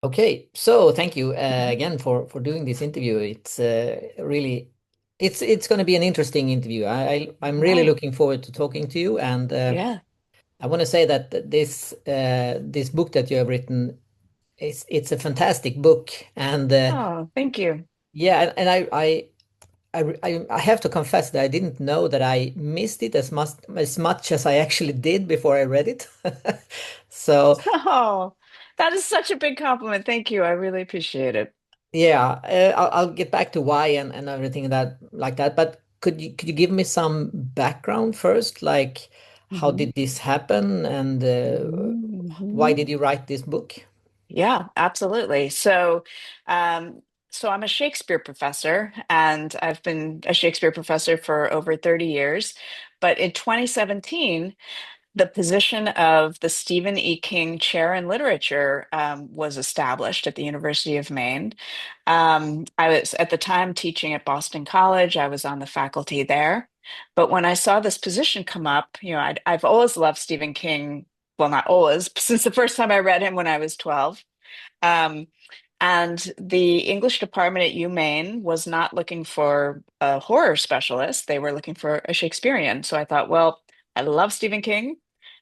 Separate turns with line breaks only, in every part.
Okay, so thank you
Mhm.
again for doing this interview. It's really it's going to be an interesting interview. I'm really
Right.
looking forward to talking to you, and
Yeah.
I want to say that this book that you have written it's a fantastic book, and
Oh, thank you.
yeah, and I have to confess that I didn't know that I missed it as much as I actually did before I read it. So.
Oh, that is such a big compliment. Thank you. I really appreciate it.
Yeah, I'll get back to why and everything that like that. But could you give me some background first? Like, how
hmm
did this happen, and why
hmm
did you write this book?
Yeah, absolutely. So I'm a Shakespeare professor, and I've been a Shakespeare professor for over 30 years. But in 2017, the position of the Stephen E. King Chair in Literature was established at the University of Maine. I was at the time teaching at Boston College. I was on the faculty there. But when I saw this position come up, I've always loved Stephen King. Well, not always, since the first time I read him when I was 12. Um, and the English department at UMaine was not looking for a horror specialist. They were looking for a Shakespearean. So I thought, well, I love Stephen King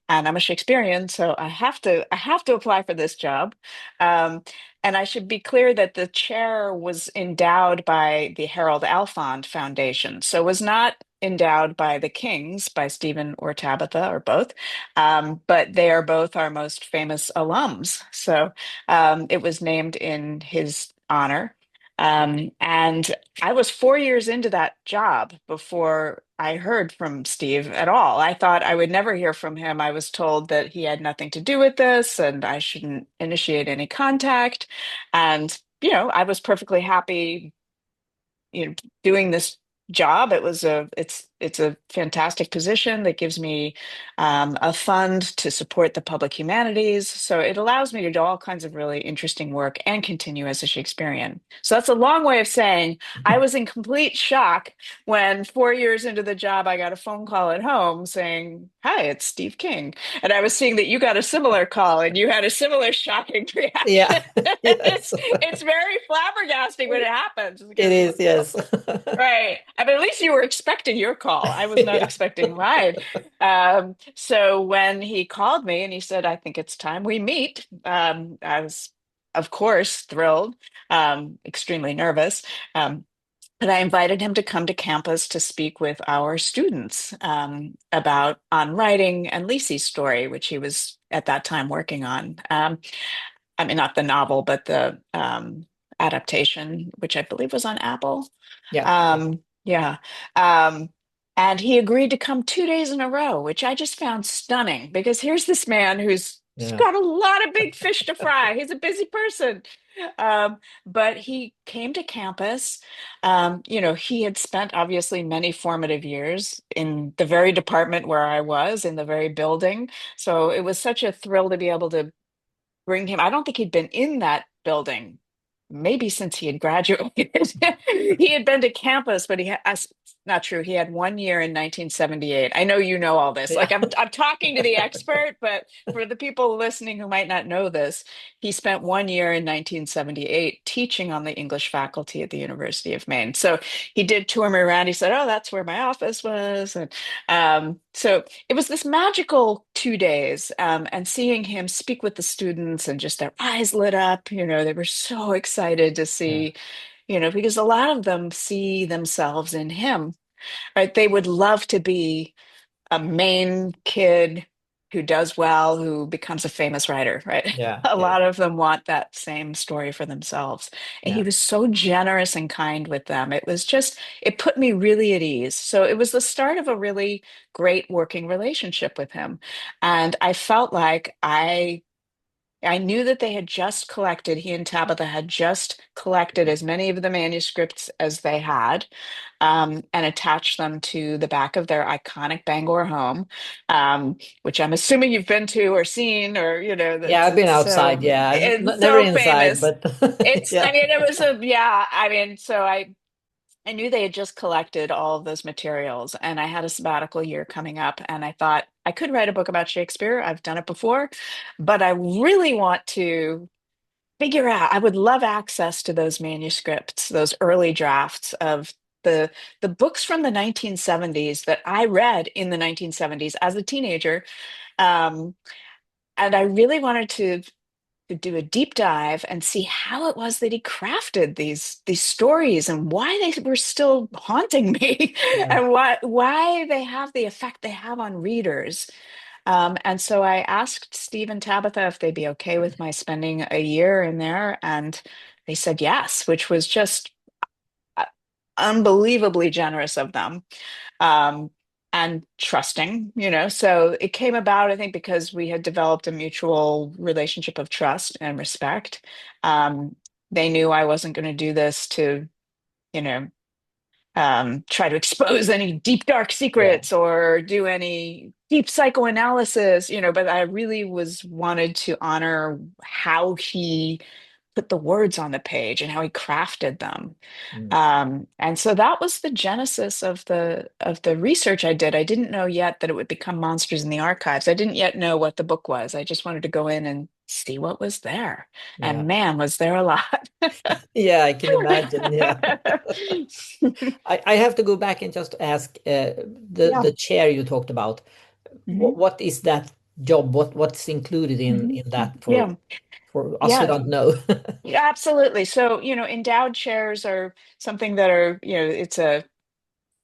and I'm a Shakespearean, so I have to apply for this job. Um, and I should be clear that the chair was endowed by the Harold Alfond Foundation, so was not endowed by the Kings, by Stephen or Tabitha or both. But they are both our most famous alums. So it was named in his honor. And I was 4 years into that job before I heard from Steve at all. I thought I would never hear from him. I was told that he had nothing to do with this and I shouldn't initiate any contact. And, I was perfectly happy doing this job. It's a fantastic position that gives me a fund to support the public humanities, so it allows me to do all kinds of really interesting work and continue as a Shakespearean. So that's a long way of saying I was in complete shock when 4 years into the job I got a phone call at home saying, "Hi, it's Steve King," and I was seeing that you got a similar call and you had a similar shocking
Yeah,
reaction.
yes,
It's very flabbergasting when it happens
it
because
is. Yes,
right. I mean, at least you were expecting your call. I was not
yeah,
expecting mine. So when he called me and he said, "I think it's time we meet," I was, of course, thrilled, extremely nervous. Um, but I invited him to come to campus to speak with our students about on writing and Lisi's story, which he was at that time working on. I mean, not the novel, but the adaptation, which I believe was on Apple.
yeah, yeah,
Yeah. Um, and he agreed to come 2 days in a row, which I just found stunning because here's this man who's
yeah,
got a lot of big fish to fry. He's a busy person. But he came to campus. He had spent obviously many formative years in the very department where I was, in the very building. So it was such a thrill to be able to bring him. I don't think he'd been in that building maybe since he had graduated. He had been to campus, but not true. He had 1 year in 1978. I know you know all this.
yeah.
Like I'm talking to the expert, but for the people listening who might not know this, he spent 1 year in 1978 teaching on the English faculty at the University of Maine. So he did tour me around. He said, "Oh, that's where my office was," and so it was this magical 2 days, and seeing him speak with the students and just their eyes lit up, they were so excited to
Yeah.
see, because a lot of them see themselves in him, right? They would love to be a Maine kid who does well, who becomes a famous writer, right?
Yeah,
A
yeah,
lot of them want that same story for themselves. And he
yeah,
was so generous and kind with them. It put me really at ease. So it was the start of a really great working relationship with him. And I felt like I knew that they had just collected, he and Tabitha had just collected as many of the manuscripts as they had, and attached them to the back of their iconic Bangor home, which I'm assuming you've been to or seen, or,
yeah.
that's
I've been outside. Yeah,
it's
never
so
inside,
famous.
but
I
yeah,
mean, it was yeah, I mean, so I knew they had just collected all of those materials, and I had a sabbatical year coming up, and I thought I could write a book about Shakespeare. I've done it before, but I really want to figure out. I would love access to those manuscripts, those early drafts of the the books from the 1970s that I read in the 1970s as a teenager. Um, and I really wanted to do a deep dive and see how it was that he crafted these stories and why they were still haunting me
Yeah.
and why they have the effect they have on readers. And so I asked Steve and Tabitha if they'd be okay with my spending a year in there, and they said yes, which was just uh, unbelievably generous of them, um, and trusting, you know. So it came about, I think, because we had developed a mutual relationship of trust and respect. Um, they knew I wasn't going to do this to, you know, try to expose any deep, dark
Yeah.
secrets or do any deep psychoanalysis, you know, but I really was wanted to honor how he put the words on the page and how he crafted them.
Mm.
And so that was the genesis of the research I did. I didn't know yet that it would become Monsters in the Archives. I didn't yet know what the book was. I just wanted to go in and see what was there.
Yeah.
And man, was there a lot.
Yeah, I can imagine. Yeah. I have to go back and just ask
Yeah.
the chair you talked about.
Hmm.
What is that job? What's included
Hmm.
in that
Yeah.
for us who
Yeah.
don't know?
Yeah, absolutely. So, you know, endowed chairs are something that are, you know, it's a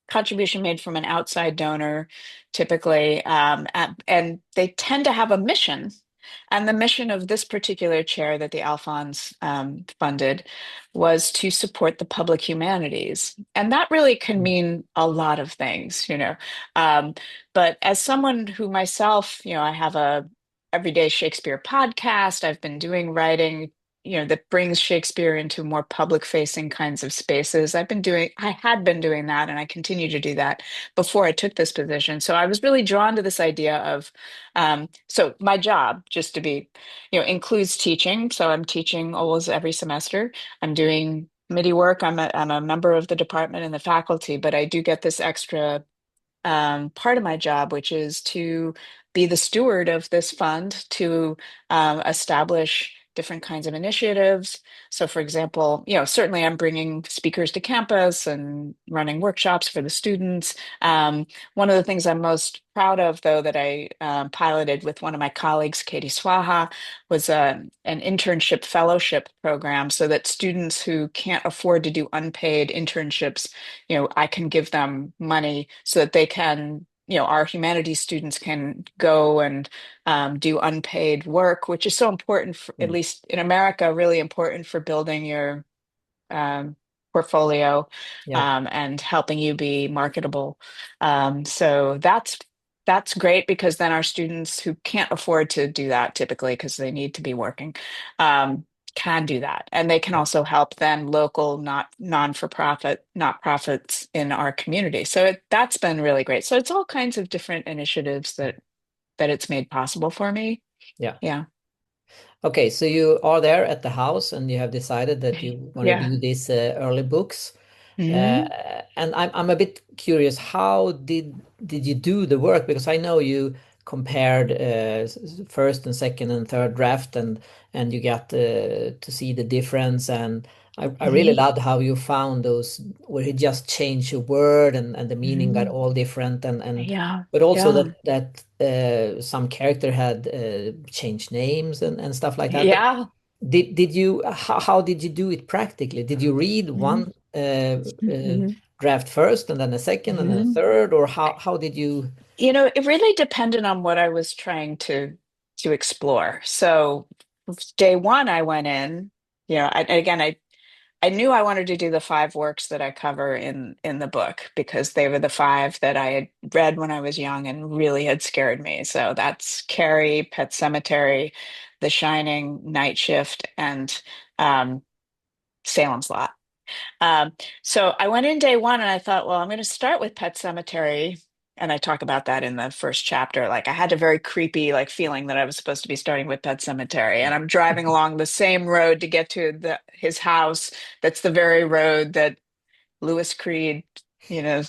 contribution made from an outside donor, typically, and they tend to have a mission. And the mission of this particular chair that the Alphons funded was to support the public humanities. And that really can mean a lot of things, you know. Um, but as someone who myself, you know, I have a everyday Shakespeare podcast, I've been doing writing, you know, that brings Shakespeare into more public facing kinds of spaces. I had been doing that, and I continue to do that before I took this position. So I was really drawn to this idea of, so my job, just to be, you know, includes teaching. So I'm teaching almost every semester. I'm doing committee work. I'm a member of the department and the faculty, but I do get this extra part of my job, which is to be the steward of this fund to establish different kinds of initiatives. So, for example, you know, certainly I'm bringing speakers to campus and running workshops for the students. One of the things I'm most proud of, though, that I piloted with one of my colleagues, Katie Swaha, was an internship fellowship program so that students who can't afford to do unpaid internships, you know, I can give them money so that they can, you know, our humanities students can go and do unpaid work, which is so important for, at
Mm.
least in America, really important for building your um, portfolio,
Yeah.
and helping you be marketable. So that's great because then our students who can't afford to do that typically because they need to be working, um, can do that, and they can
Yeah.
also help then local not non-for-profit not profits in our community. So that's been really great. So it's all kinds of different initiatives that it's made possible for me.
Yeah.
Yeah.
Okay, so you are there at the house and you have decided that you want to
Yeah.
do these early books. Uh,
Hmm.
and I'm a bit curious, how did you do the work? Because I know you compared first and second and third draft, and you got to see the difference. And I really
Hmm.
loved how you found those where he just changed a word and the meaning got
Hmm.
all different, and
Yeah.
but also
Yeah.
that some character had changed names and stuff like that. But
Yeah.
did you how did you do it practically? Did you read
Hmm.
one
Hmm.
draft first and then a second and then a
Hmm.
third, or how did you?
You know, it really depended on what I was trying to explore. So day one, I went in, you know, I knew I wanted to do the five works that I cover in the book because they were the five that I had read when I was young and really had scared me. So that's Carrie, Pet Cemetery, The Shining, Night Shift, and um, Salem's Lot. Um, so I went in day one and I thought, well, I'm going to start with Pet Cemetery. And I talk about that in the first chapter. Like I had a very creepy like feeling that I was supposed to be starting with Pet Cemetery. And I'm driving along the same road to get to his house. That's the very road that Lewis Creed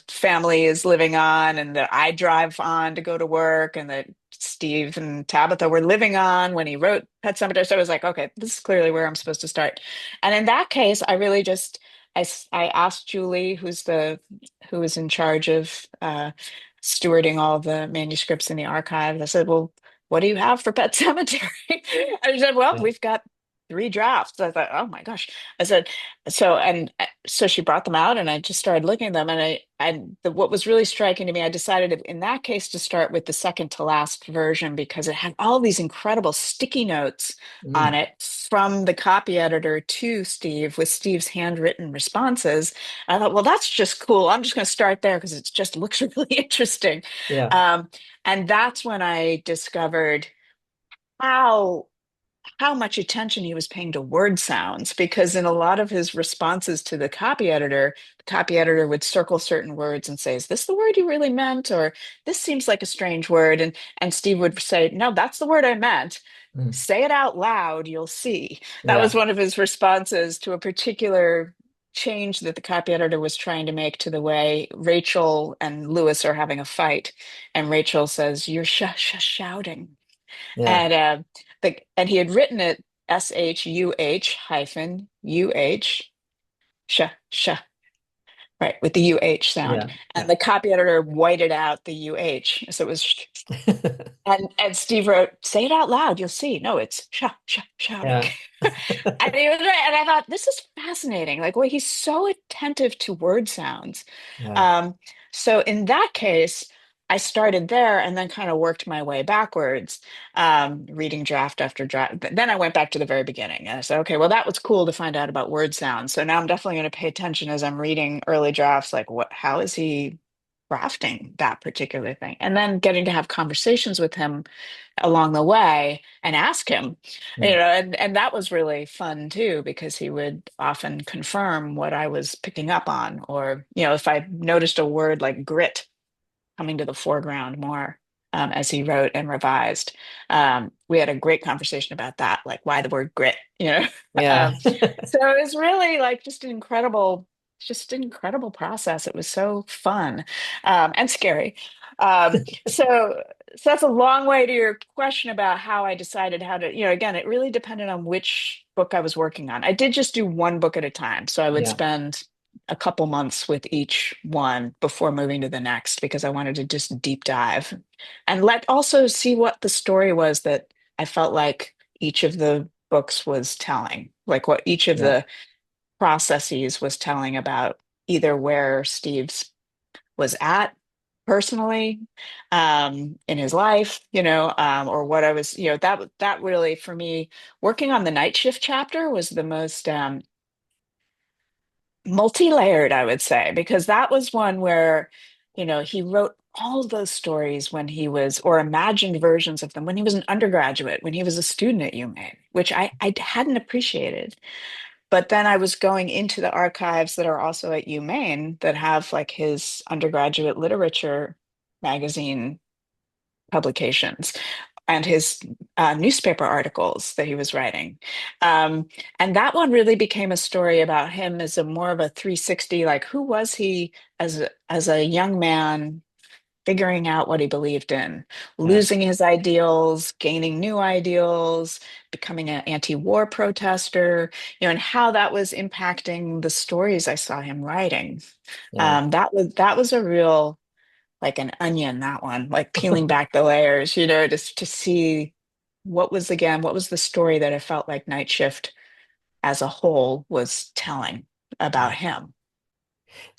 family is living on and that I drive on to go to work and that Steve and Tabitha were living on when he wrote Pet Sematary. So I was like, okay, this is clearly where I'm supposed to start. And in that case, I really just I asked Julie, who was in charge of stewarding all the manuscripts in the archive. I said, well, what do you have for Pet Cemetery? And she said, well,
Yeah.
we've got three drafts. I thought, oh my gosh. I said, so she brought them out and I just started looking at them and what was really striking to me, I decided in that case to start with the second to last version because it had all these incredible sticky notes on
Mm.
it from the copy editor to Steve with Steve's handwritten responses. I thought, well, that's just cool. I'm just going to start there because it just looks really interesting.
Yeah.
Um, and that's when I discovered how much attention he was paying to word sounds because in a lot of his responses to the copy editor would circle certain words and say, is this the word you really meant? Or this seems like a strange word. And Steve would say, no, that's the word I meant.
Mm.
Say it out loud, you'll see. That was
Yeah.
one of his responses to a particular change that the copy editor was trying to make to the way Rachel and Lewis are having a fight. And Rachel says, you're shouting.
Yeah.
And he had written it SHUH hyphen UH sh sh right with the UH sound,
Yeah.
and
Yeah.
the copy editor whited out the UH, so it was and Steve wrote, "Say it out loud, you'll see." No, it's shouting.
Yeah.
And he was right. And I thought, this is fascinating. Like, well, he's so attentive to word sounds.
Yeah.
Um, so in that case, I started there and then kind of worked my way backwards, reading draft after draft. But then I went back to the very beginning and I said, okay, well, that was cool to find out about word sounds. So now I'm definitely going to pay attention as I'm reading early drafts, like how is he crafting that particular thing? And then getting to have conversations with him along the way and ask him,
Mm.
and that was really fun too, because he would often confirm what I was picking up on, or, if I noticed a word like grit coming to the foreground more as he wrote and revised. We had a great conversation about that, like why the word grit,
Yeah.
um, so it was really like just an incredible process. It was so fun and scary. So that's a long way to your question about how I decided how to, again, it really depended on which book I was working on. I did just do one book at a time. So I would
Yeah.
spend a couple months with each one before moving to the next because I wanted to just deep dive and let also see what the story was that I felt like each of the books was telling, like what each of
Yeah.
the processes was telling about either where Steve's was at personally in his life, or what I was, that really for me, working on the night shift chapter was the most multi-layered, I would say, because that was one where, he wrote all of those stories when he was, or imagined versions of them when he was an undergraduate, when he was a student at UMaine, which I hadn't appreciated. But then I was going into the archives that are also at UMaine that have like his undergraduate literature magazine publications and his newspaper articles that he was writing. Um, and that one really became a story about him as a more of a 360, like who was he as a young man figuring out what he believed in,
Yeah.
losing his ideals, gaining new ideals, becoming an anti-war protester, and how that was impacting the stories I saw him writing.
Yeah.
That was a real like an onion, that one, like peeling back the layers, just to see what was the story that I felt like Night Shift as a whole was telling about
Yeah.
him.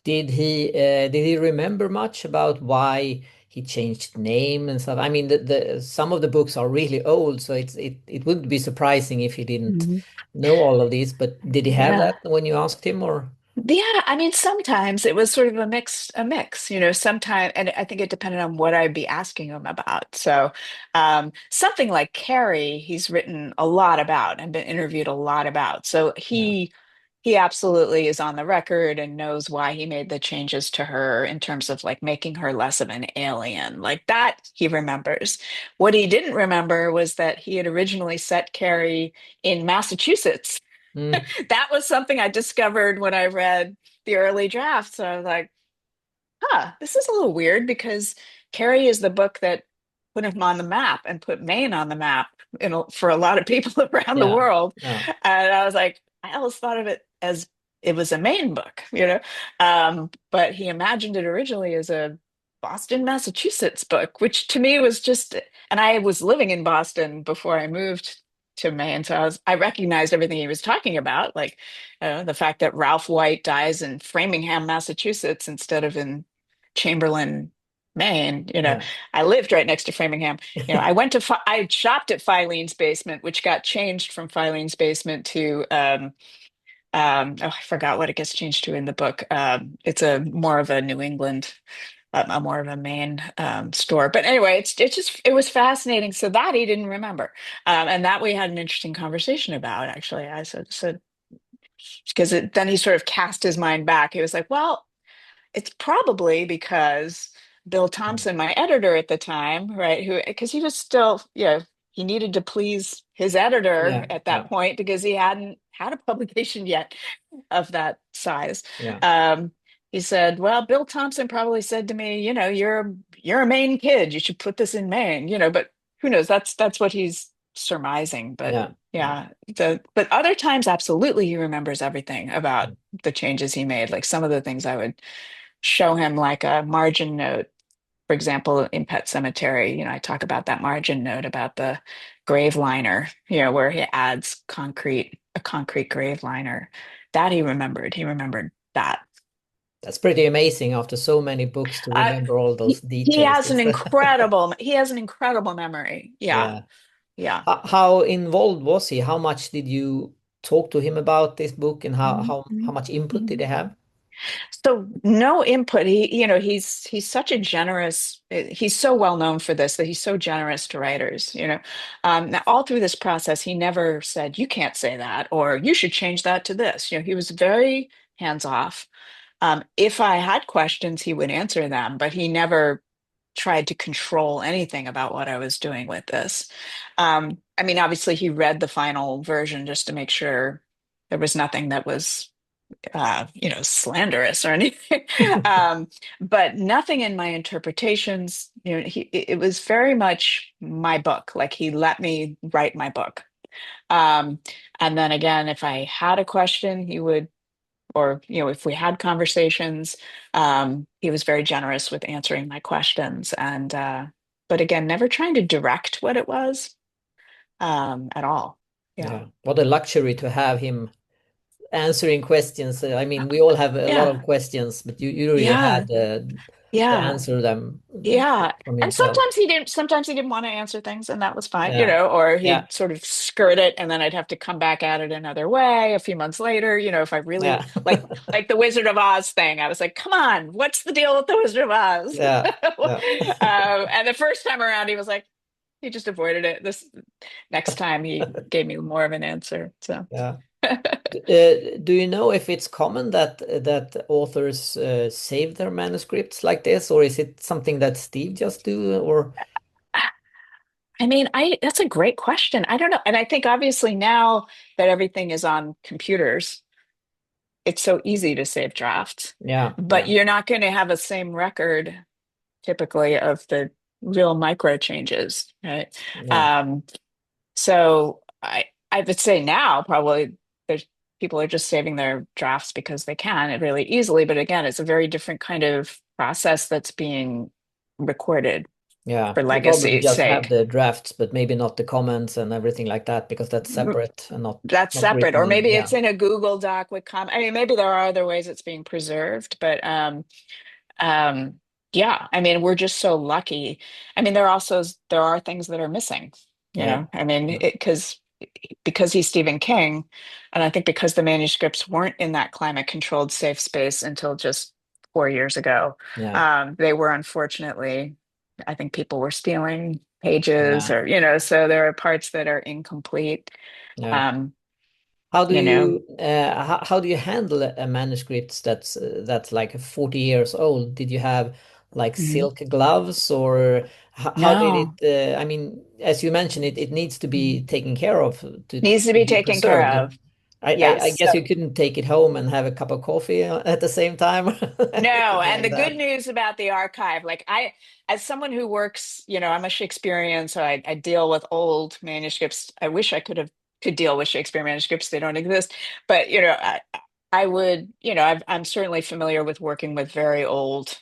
Did he remember much about why he changed name and stuff? I mean, the some of the books are really old, so it wouldn't be surprising if he didn't
Mhm.
know all of these. But did he have
Yeah.
that when you asked him, or?
Yeah, I mean, sometimes it was sort of a mix, sometimes, and I think it depended on what I'd be asking him about. So, something like Carrie, he's written a lot about and been interviewed a lot about. So
Yeah.
he absolutely is on the record and knows why he made the changes to her in terms of like making her less of an alien. Like that he remembers. What he didn't remember was that he had originally set Carrie in Massachusetts.
Mm.
That was something I discovered when I read the early drafts. So I was like, this is a little weird because Carrie is the book that put him on the map and put Maine on the map, for a lot of people around the
Yeah.
world.
Yeah.
And I was like, I always thought of it as it was a Maine book, you know. But he imagined it originally as a Boston, Massachusetts book, which to me was just, and I was living in Boston before I moved to Maine, so I recognized everything he was talking about, like the fact that Ralph White dies in Framingham, Massachusetts, instead of in Chamberlain, Maine.
Yeah.
I lived right next to Framingham. I shopped at Filene's Basement, which got changed from Filene's Basement to oh, I forgot what it gets changed to in the book. It's a more of a New England, a more of a Maine store. But anyway, it was fascinating. So that he didn't remember, and that we had an interesting conversation about. Actually, I said because then he sort of cast his mind back. He was like, "Well, it's probably because Bill Thompson, my editor at the time, right, who because he was still, he needed to please his editor
Yeah.
at that
Yeah.
point because he hadn't had a publication yet of that size.
Yeah.
Um, he said, "Well, Bill Thompson probably said to me, you're a Maine kid. You should put this in Maine, But who knows? That's what he's surmising. But
Yeah. Yeah.
yeah, but other times, absolutely, he remembers everything about the changes he made. Like some of the things I would show him, like a margin note. For example, in Pet Cemetery, I talk about that margin note about the grave liner, where he adds a concrete grave liner. That he remembered. He remembered that.
That's pretty amazing after so many books to
Uh,
remember all those
he
details.
has an incredible memory. Yeah,
Yeah.
yeah.
How involved was he? How much did you talk to him about this book, and how
Mhm.
much input did he
Mhm.
have?
So no input. He's such a generous. He's so well known for this that he's so generous to writers. Now all through this process, he never said you can't say that or you should change that to this. He was very hands off. If I had questions, he would answer them, but he never tried to control anything about what I was doing with this. I mean, obviously, he read the final version just to make sure there was nothing that was slanderous or anything. But nothing in my interpretations, it was very much my book. Like he let me write my book. Um, and then again, if I had a question, he would, or, if we had conversations, he was very generous with answering my questions. But again, never trying to direct what it was, at all. Yeah.
Yeah. What a luxury to have him answering questions. I mean, we all have a lot of
Yeah.
questions, but you really
Yeah.
had to
Yeah.
answer them
Yeah.
from
And
yourself.
sometimes he didn't want to answer things and that was fine,
Yeah.
or
Yeah.
he'd sort of skirt it and then I'd have to come back at it another way a few months later, if I really
Yeah.
like the Wizard of Oz thing. I was like, come on, what's the deal with the Wizard of Oz?
Yeah. Yeah.
And the first time around he was like, he just avoided it. This next time he gave me more of an answer. So
Yeah. Do you know if it's common that authors save their manuscripts like this, or is it something that Steve just do? Or
I mean, I that's a great question. I don't know. And I think obviously now that everything is on computers, it's so easy to save drafts,
yeah,
but
yeah,
you're not going to have a same record typically of the real micro changes, right?
yeah,
Um, so I would say now probably there's people are just saving their drafts because they can it really easily. But again, it's a very different kind of process that's being recorded
yeah.
for
You probably
legacy's
just have
sake.
the drafts, but maybe not the comments and everything like that because that's separate and
That's
not
separate,
written
or
in.
maybe
Yeah,
it's in a Google Doc with I mean, maybe there are other ways it's being preserved, but Um, yeah, I mean, we're just so lucky. I mean, there are things that are missing,
yeah,
I mean,
yeah,
because he's Stephen King, and I think because the manuscripts weren't in that climate controlled safe space until just 4 years ago,
yeah,
they were unfortunately, I think people were stealing pages
yeah,
or, so there are parts that are incomplete.
yeah.
Um,
How do
you know,
how do you handle a manuscript that's like 40 years old? Did you have like
mhm.
silk gloves, or how did it?
No.
I mean, as you mentioned, it needs to
Mhm.
be taken care of
Needs to
to
be
be
taken care
preserved.
of.
I
Yes.
guess you couldn't take it home and have a cup of coffee at the same time,
No,
anything
and
like
the good
that.
news about the archive, like as someone who works, I'm a Shakespearean, so I deal with old manuscripts. I wish I could deal with Shakespeare manuscripts. They don't exist, but I would, I'm certainly familiar with working with very old,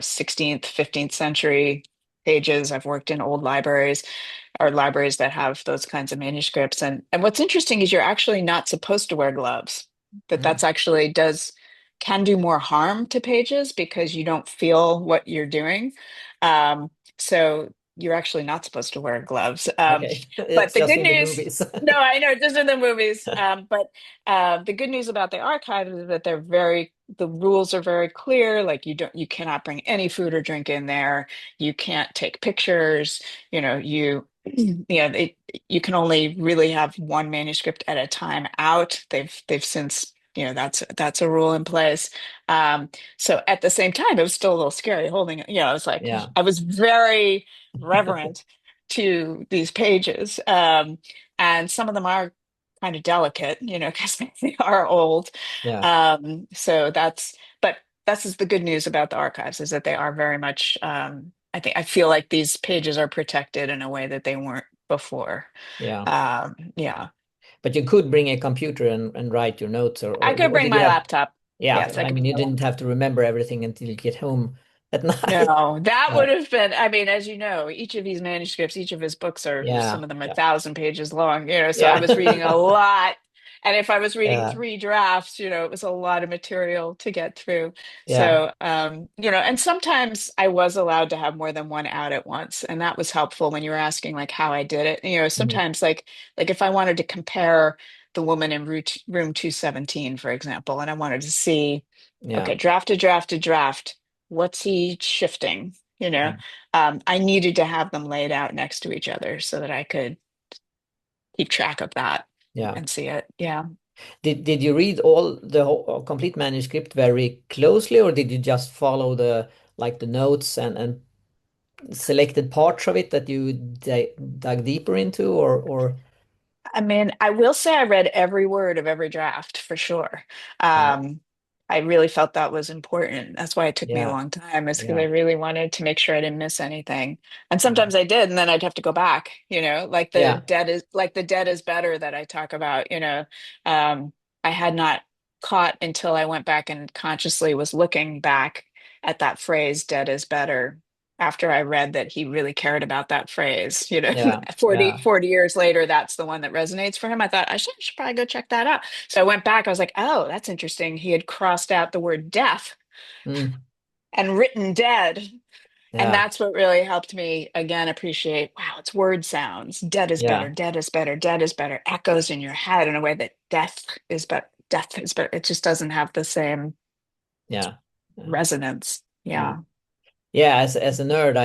16th, 15th century pages. I've worked in old libraries or libraries that have those kinds of manuscripts. And what's interesting is you're actually not supposed to wear gloves. That's
Mm.
actually does can do more harm to pages because you don't feel what you're doing. So you're actually not supposed to wear gloves.
Okay,
But
it's
the
just
good
in the
news,
movies.
no, I know, just in the movies. But the good news about the archive is that the rules are very clear. Like you cannot bring any food or drink in there. You can't take pictures. Yeah, you can only really have one manuscript at a time out. They've since, that's a rule in place. Um, so at the same time, it was still a little scary holding it. I was like,
Yeah,
I was very reverent to these pages. And some of them are kind of delicate, because they are old.
yeah,
So but that's just the good news about the archives is that they are very much, I feel like these pages are protected in a way that they weren't before.
yeah.
Yeah.
But you could bring a computer and write your notes,
I could
or
bring
did you
my
have?
laptop.
Yeah,
Yes, I
I
could
mean,
bring
you
my
didn't
laptop.
have to remember everything until you get home at night.
No, that would
No.
have been, I mean, as you know, each of these manuscripts, each of his books are, some
Yeah,
of them are
yeah,
1,000 pages long, so I
yeah,
was reading a lot. And if I was reading
yeah,
three drafts, it was a lot of material to get through.
yeah.
So, and sometimes I was allowed to have more than one out at once. And that was helpful when you were asking like how I did it.
Mhm.
Sometimes like if I wanted to compare the woman in room 217, for example, and I wanted to see,
Yeah,
okay, draft to draft to draft. What's he shifting?
yeah,
I needed to have them laid out next to each other so that I could keep track of that
yeah.
and see it. Yeah.
Did you read all the complete manuscript very closely, or did you just follow the like the notes and selected parts of it that you dug deeper into, or
I mean, I will say I read every word of every draft for sure.
wow,
Um, I really felt that was important. That's why it took me a
yeah,
long time, is because I
yeah,
really wanted to make sure I didn't miss anything. And
yeah,
sometimes I did, and then I'd have to go back,
yeah,
like the dead is better that I talk about, um, I had not caught until I went back and consciously was looking back at that phrase, dead is better after I read that he really cared about that phrase,
yeah,
40,
yeah,
40 years later, that's the one that resonates for him. I thought I should probably go check that out. So I went back. I was like, oh, that's interesting. He had crossed out the word death
mm,
and written dead. And
yeah,
that's what really helped me again appreciate, wow, it's word sounds. Dead is better,
yeah,
dead is better, dead is better. Echoes in your head in a way that death is better. Death is better. It just doesn't have the same
yeah. Yeah.
resonance.
Mm.
Yeah.
Yeah, as a nerd,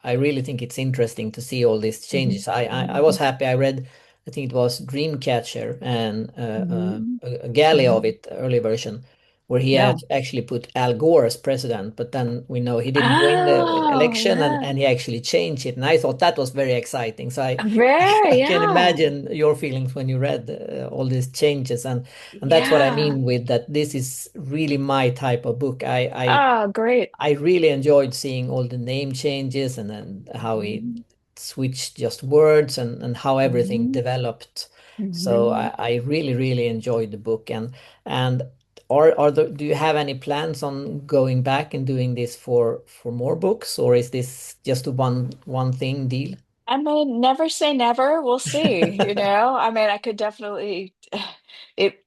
I really think it's interesting to see all these
Mhm.
changes. I was happy. I read, I think it was Dreamcatcher and
Mhm.
a galley of
Mhm.
it, early version, where he had
Yeah.
actually put Al Gore as president, but then we know he didn't win the
Oh,
election,
yeah.
and he actually changed it. And I thought that was very exciting. So I
Very,
I can
yeah.
imagine your feelings when you read all these changes, and that's what I
Yeah.
mean with that. This is really my type of book.
Oh, great.
I really enjoyed seeing all the name changes and then how he
Mhm.
switched just words and how everything
Mhm.
developed. So
Mhm.
I really, really enjoyed the book. And do you have any plans on going back and doing this for more books, or is this just a one thing deal?
I mean, never say never. We'll see, I mean, I could definitely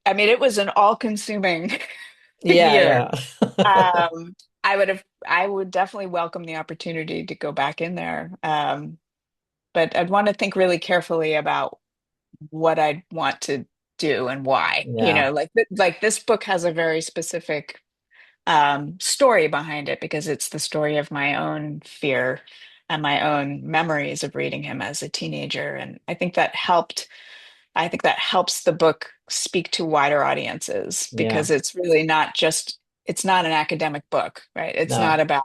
I mean, it was an all-consuming
Yeah,
year.
yeah.
Um, I would definitely welcome the opportunity to go back in there. But I'd want to think really carefully about what I'd want to do and why.
Yeah,
Like this book has a very specific story behind it because it's the story of my own fear and my own memories of reading him as a teenager. And I think that helps the book speak to wider audiences
yeah.
because it's really not just, it's not an academic book, right? It's not
No,
about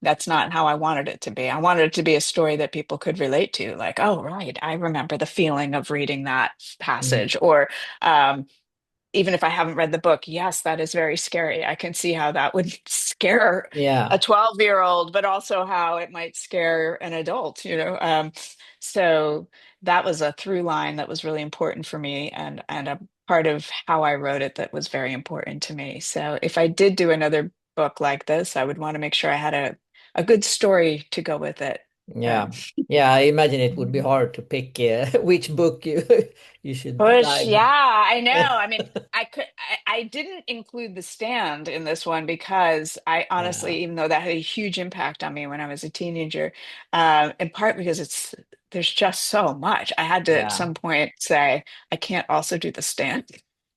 that's not how I wanted it to be. I wanted it to be a story that people could relate to, like, oh, right, I remember the feeling of reading that
Mm.
passage. Or um, even if I haven't read the book, yes, that is very scary. I can see how that would scare a
Yeah.
12-year-old, but also how it might scare an adult, you know. So that was a through line that was really important for me, and a part of how I wrote it that was very important to me. So if I did do another book like this, I would want to make sure I had a good story to go with it.
Yeah.
Um,
Yeah, I imagine it would be hard to pick which book you you should
Push,
dive.
yeah, I know. I mean, I didn't include The Stand in this one because I
Yeah.
honestly, even though that had a huge impact on me when I was a teenager, in part because there's just so much. I had to at
Yeah.
some point say, I can't also do The Stand.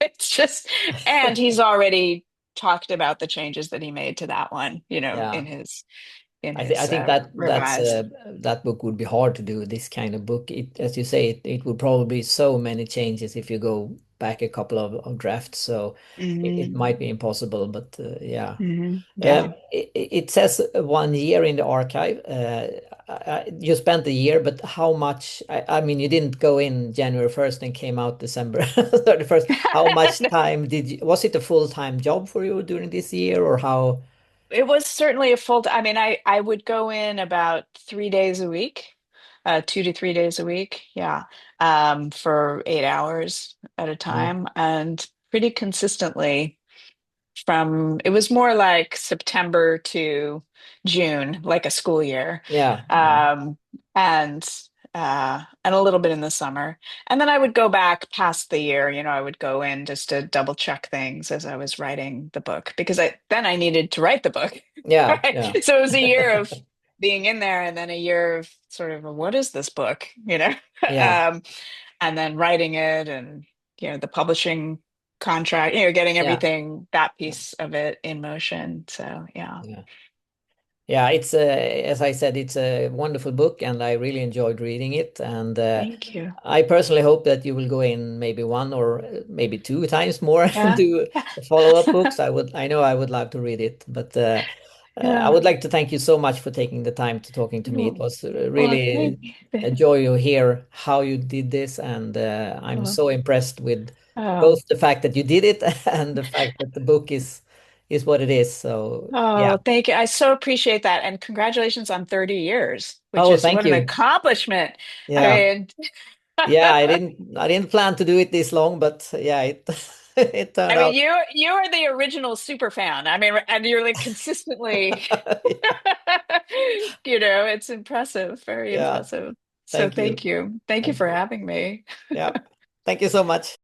It's just, and he's already talked about the changes that he made to that one, you know,
Yeah.
in
I
his
think that
revised.
that book would be hard to do, this kind of book. It, as you say, it would probably be so many changes if you go back a couple of drafts. So it
Hmm.
might be impossible, but yeah.
Hmm. Yeah.
It says 1 year in the archive. You spent a year, but how much? I mean, you didn't go in January 1st and came out December 31st. How much time did you, was it a full-time job for you during this year, or how?
It was certainly a full, I mean, I would go in about 3 days a week, 2 to 3 days a week. Yeah. For 8 hours at a
Mm.
time and pretty consistently from, it was more like September to June, like a school year.
Yeah, yeah,
Um, and and a little bit in the summer. And then I would go back past the year, you know, I would go in just to double check things as I was writing the book because I needed to write the book.
yeah,
Right.
yeah,
So it was a year of being in there and then a year of sort of what is this book, you know?
yeah,
Um, and then writing it and you know the publishing contract, you know, getting
yeah,
everything, that
yeah,
piece of it in motion. So yeah.
yeah. Yeah, it's as I said, it's a wonderful book, and I really enjoyed reading it. And
Thank you.
I personally hope that you will go in maybe one or maybe two times more and
Yeah.
do follow-up books. I know I would love to read it, but I
Yeah.
would like to thank you so much for taking the time to talking to me. It
Oh,
was
well, thank
really
you.
a joy to hear how you did this, and I'm
Oh,
so impressed with
oh,
both the fact that you did it and the fact that the book is what it is. So yeah.
oh, thank you. I so appreciate that. And congratulations on 30 years, which
Oh,
is
thank
what an
you.
accomplishment. I
Yeah.
mean,
Yeah, I didn't plan to do it this long, but yeah, it it turned
I mean,
out.
you are the original super fan. I mean, and you're like consistently, you know, it's impressive, very
Yeah,
impressive. So
thank
thank
you.
you. Thank you
Thank
for
you.
having me.
Yeah. Thank you so much.